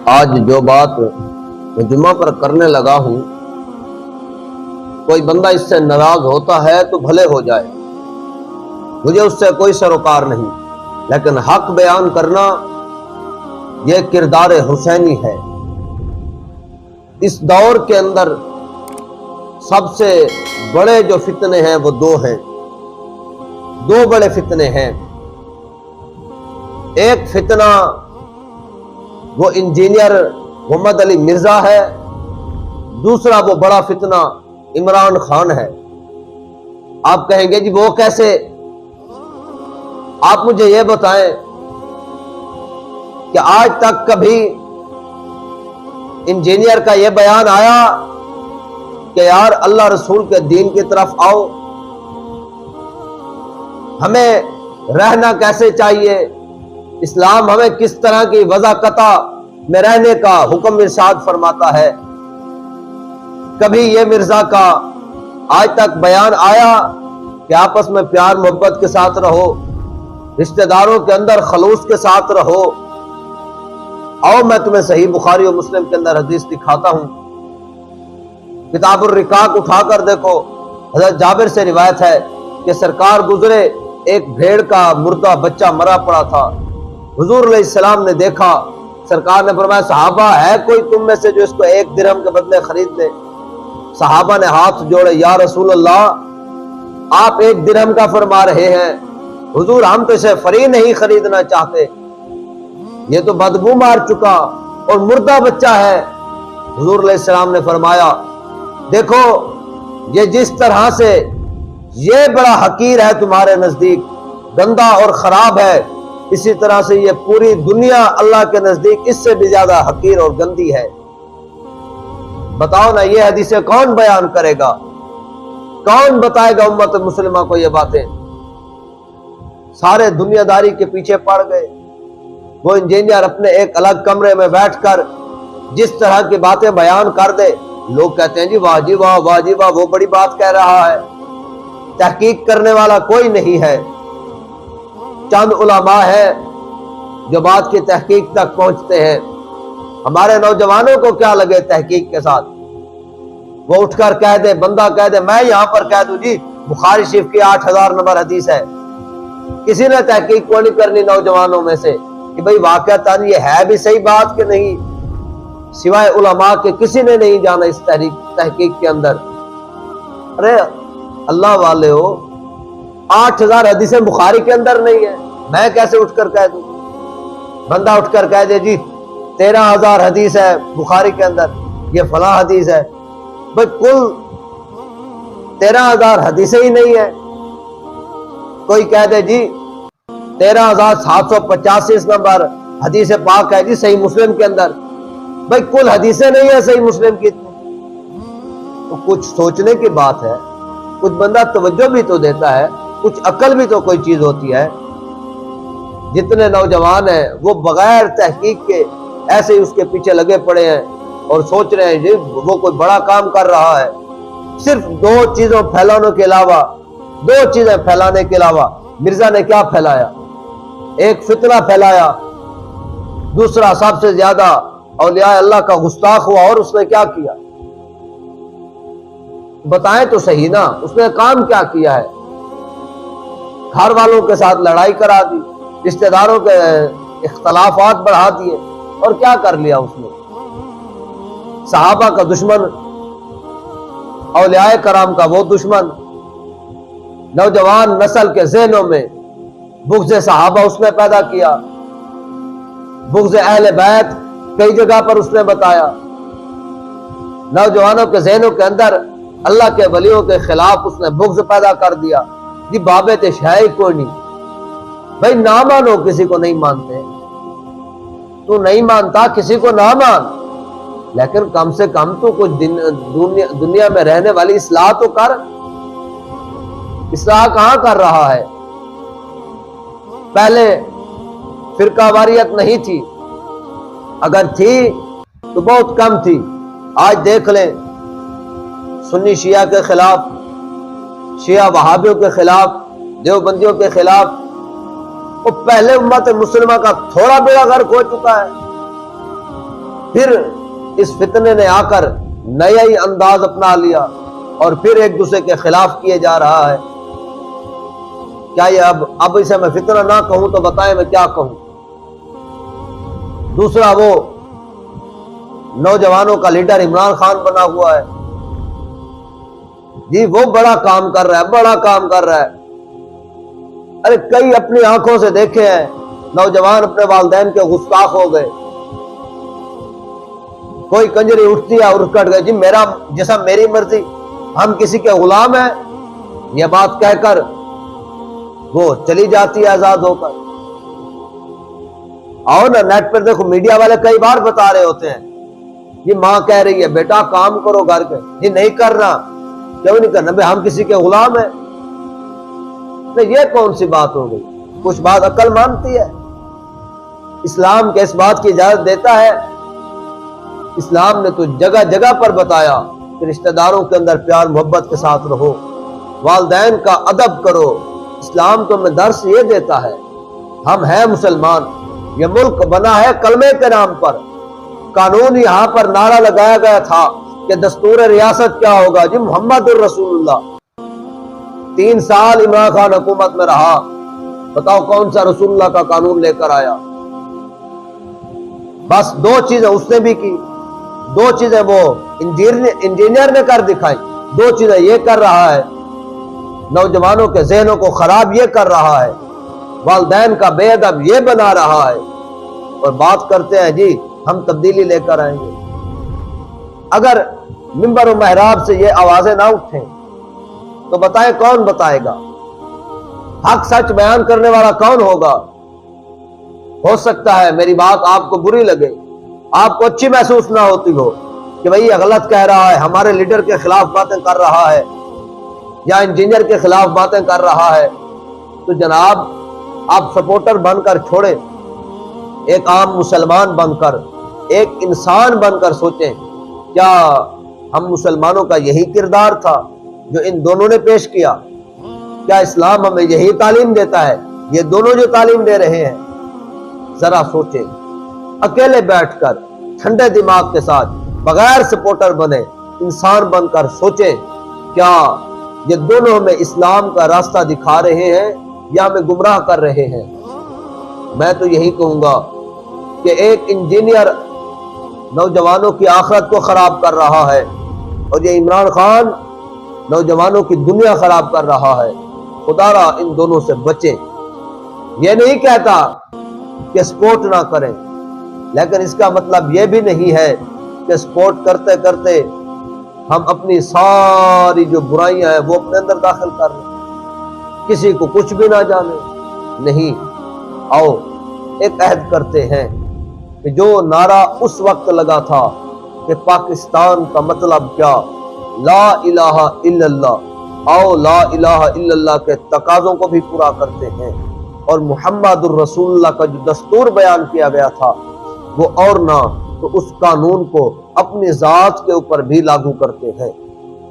آج جو بات میں جمعہ پر کرنے لگا ہوں، کوئی بندہ اس سے ناراض ہوتا ہے تو بھلے ہو جائے، مجھے اس سے کوئی سروکار نہیں، لیکن حق بیان کرنا یہ کردار حسینی ہے۔ اس دور کے اندر سب سے بڑے جو فتنے ہیں وہ دو ہیں، دو بڑے فتنے ہیں۔ ایک فتنہ وہ انجینئر محمد علی مرزا ہے، دوسرا وہ بڑا فتنہ عمران خان ہے۔ آپ کہیں گے جی وہ کیسے؟ آپ مجھے یہ بتائیں کہ آج تک کبھی انجینئر کا یہ بیان آیا کہ یار اللہ رسول کے دین کی طرف آؤ، ہمیں رہنا کیسے چاہیے، اسلام ہمیں کس طرح کی وضاقتہ میں رہنے کا حکم ارشاد فرماتا ہے؟ کبھی یہ مرزا کا آج تک بیان آیا کہ آپس میں پیار محبت کے ساتھ رہو، رشتہ داروں کے اندر خلوص کے ساتھ رہو؟ آؤ میں تمہیں صحیح بخاری اور مسلم کے اندر حدیث دکھاتا ہوں، کتاب الرقاق اٹھا کر دیکھو، حضرت جابر سے روایت ہے کہ سرکار گزرے، ایک بھیڑ کا مردہ بچہ مرا پڑا تھا، حضور علیہ السلام نے دیکھا، سرکار نے فرمایا صحابہ ہے کوئی تم میں سے جو اس کو 1 درہم کے بدلے خرید لے؟ صحابہ نے ہاتھ جوڑے، یا رسول اللہ آپ 1 درہم کا فرما رہے ہیں، حضور ہم تو اسے فری نہیں خریدنا چاہتے، یہ تو بدبو مار چکا اور مردہ بچہ ہے۔ حضور علیہ السلام نے فرمایا دیکھو یہ جس طرح سے یہ بڑا حقیر ہے تمہارے نزدیک، گندا اور خراب ہے، اسی طرح سے یہ پوری دنیا اللہ کے نزدیک اس سے بھی زیادہ حقیر اور گندی ہے۔ بتاؤ نا یہ حدیثیں کون بیان کرے گا، کون بتائے گا امت مسلمہ کو یہ باتیں؟ سارے دنیا داری کے پیچھے پڑ گئے۔ وہ انجینئر اپنے ایک الگ کمرے میں بیٹھ کر جس طرح کی باتیں بیان کر دے، لوگ کہتے ہیں جی واہ جی واہ، واہ جی واہ، وہ بڑی بات کہہ رہا ہے۔ تحقیق کرنے والا کوئی نہیں ہے، چند علماء ہے جو بات کی تحقیق تک پہنچتے ہیں۔ ہمارے نوجوانوں کو کیا لگے تحقیق کے ساتھ؟ وہ اٹھ کر کہہ دے، بندہ کہہ دے، میں یہاں پر کہہ دوں جی بخاری شریف کی 8000 نمبر حدیث ہے، کسی نے تحقیق کو نہیں کرنی نوجوانوں میں سے کہ بھئی واقعتاً یہ ہے بھی صحیح بات کہ نہیں، سوائے علماء کے کسی نے نہیں جانا اس تحقیق کے اندر۔ ارے اللہ والے ہو، 8000 حدیثیں بخاری کے اندر نہیں ہے، میں کیسے اٹھ کر کہہ دوں؟ بندہ اٹھ کر کہہ دے جی 13000 حدیث ہے بخاری کے اندر، یہ فلاں حدیث ہے، بھئی کل 13000 حدیثیں ہی نہیں ہے۔ کوئی کہہ دے جی 13785 نمبر حدیث پاک ہے جی صحیح مسلم کے اندر، بھئی کل حدیثیں نہیں ہے صحیح مسلم کی۔ تو کچھ سوچنے کی بات ہے، کچھ بندہ توجہ بھی تو دیتا ہے، کچھ عقل بھی تو کوئی چیز ہوتی ہے۔ جتنے نوجوان ہیں وہ بغیر تحقیق کے ایسے ہی اس کے پیچھے لگے پڑے ہیں اور سوچ رہے ہیں جی وہ کوئی بڑا کام کر رہا ہے۔ صرف 2 چیزوں پھیلانے کے علاوہ، 2 چیزیں پھیلانے کے علاوہ مرزا نے کیا پھیلایا؟ ایک فتنہ پھیلایا، دوسرا سب سے زیادہ اولیاء اللہ کا گستاخ ہوا، اور اس نے کیا کیا؟ بتائیں تو صحیح نا، اس نے کام کیا کیا ہے؟ گھر والوں کے ساتھ لڑائی کرا دی، رشتہ داروں کے اختلافات بڑھا دیے، اور کیا کر لیا اس نے؟ صحابہ کا دشمن، اولیاء کرام کا وہ دشمن، نوجوان نسل کے ذہنوں میں بغض صحابہ اس نے پیدا کیا، بغض اہل بیت کئی جگہ پر اس نے بتایا، نوجوانوں کے ذہنوں کے اندر اللہ کے ولیوں کے خلاف اس نے بغض پیدا کر دیا۔ جی بابے تے شاہی کوئی نہیں، بھائی نہ مانو، کسی کو نہیں مانتے، تو نہیں مانتا کسی کو نہ مان، لیکن کم سے کم تو کچھ دنیا میں رہنے والی اصلاح تو کر۔ اصلاح کہاں کر رہا ہے؟ پہلے فرقہ واریت نہیں تھی، اگر تھی تو بہت کم تھی۔ آج دیکھ لیں سنی شیعہ کے خلاف، شیعہ وہابیوں کے خلاف، دیوبندیوں کے خلاف، وہ پہلے امت مسلمہ کا تھوڑا بیڑا غرق ہو چکا ہے۔ پھر اس فتنے نے آ کر نیا ہی انداز اپنا لیا اور پھر ایک دوسرے کے خلاف کیے جا رہا ہے۔ کیا یہ اب اسے میں فتنہ نہ کہوں تو بتائیں میں کیا کہوں؟ دوسرا، وہ نوجوانوں کا لیڈر عمران خان بنا ہوا ہے جی، وہ بڑا کام کر رہا ہے، بڑا کام کر رہا ہے۔ ارے کئی اپنی آنکھوں سے دیکھے ہیں نوجوان اپنے والدین کے گستاخ ہو گئے۔ کوئی کنجری اٹھتی ہے اور اٹھ کٹ گئے جی میرا جیسا میری مرضی، ہم کسی کے غلام ہیں، یہ بات کہہ کر وہ چلی جاتی ہے آزاد ہو کر۔ آؤ نا نیٹ پر دیکھو، میڈیا والے کئی بار بتا رہے ہوتے ہیں یہ ماں کہہ رہی ہے بیٹا کام کرو گھر کے، یہ نہیں کرنا، کیوں نہیں کرنا؟ بھائی ہم کسی کے غلام ہیں؟ یہ کون سی بات ہو گئی؟ کچھ بات عقل مانتی ہے؟ اسلام کے اس بات کی اجازت دیتا ہے؟ اسلام نے تو جگہ جگہ پر بتایا کہ رشتہ داروں کے اندر پیار محبت کے ساتھ رہو، والدین کا ادب کرو۔ اسلام تو ہمیں درس یہ دیتا ہے، ہم ہیں مسلمان، یہ ملک بنا ہے کلمے کے نام پر، قانون یہاں پر نعرہ لگایا گیا تھا کہ دستور ریاست کیا ہوگا جی؟ محمد الرسول اللہ۔ 3 سال عمران خان حکومت میں رہا، بتاؤ کون سا رسول اللہ کا قانون لے کر آیا؟ بس 2 چیزیں اس نے بھی کی، 2 چیزیں وہ انجینئر نے کر دکھائی، 2 چیزیں یہ کر رہا ہے، نوجوانوں کے ذہنوں کو خراب یہ کر رہا ہے، والدین کا بے ادب یہ بنا رہا ہے، اور بات کرتے ہیں جی ہم تبدیلی لے کر آئیں گے۔ اگر منبر و محراب سے یہ آوازیں نہ اٹھیں تو بتائیں کون بتائے گا؟ حق سچ بیان کرنے والا کون ہوگا؟ ہو سکتا ہے میری بات آپ کو بری لگے، آپ کو اچھی محسوس نہ ہوتی ہو کہ بھئی یہ غلط کہہ رہا ہے، ہمارے لیڈر کے خلاف باتیں کر رہا ہے یا انجینئر کے خلاف باتیں کر رہا ہے، تو جناب آپ سپورٹر بن کر چھوڑیں، ایک عام مسلمان بن کر، ایک انسان بن کر سوچیں کیا ہم مسلمانوں کا یہی کردار تھا جو ان دونوں نے پیش کیا؟ کیا اسلام ہمیں یہی تعلیم دیتا ہے؟ یہ دونوں جو تعلیم دے رہے ہیں، ذرا سوچیں، اکیلے بیٹھ کر ٹھنڈے دماغ کے ساتھ بغیر سپورٹر بنے انسان بن کر سوچیں کیا یہ دونوں ہمیں اسلام کا راستہ دکھا رہے ہیں یا ہمیں گمراہ کر رہے ہیں؟ میں تو یہی کہوں گا کہ ایک انجینئر نوجوانوں کی آخرت کو خراب کر رہا ہے اور یہ عمران خان نوجوانوں کی دنیا خراب کر رہا ہے۔ خدا را ان دونوں سے بچیں۔ یہ نہیں کہتا کہ سپورٹ نہ کریں، لیکن اس کا مطلب یہ بھی نہیں ہے کہ سپورٹ کرتے کرتے ہم اپنی ساری جو برائیاں ہیں وہ اپنے اندر داخل کر لیں، کسی کو کچھ بھی نہ جانے۔ نہیں، آؤ ایک عہد کرتے ہیں کہ جو نعرہ اس وقت لگا تھا کہ پاکستان کا مطلب کیا، لا الہ الا اللہ، آؤ لا الہ الا اللہ کے تقاضوں کو بھی پورا کرتے ہیں، اور محمد الرسول اللہ کا جو دستور بیان کیا گیا تھا وہ اور نہ تو اس قانون کو اپنی ذات کے اوپر بھی لاگو کرتے ہیں۔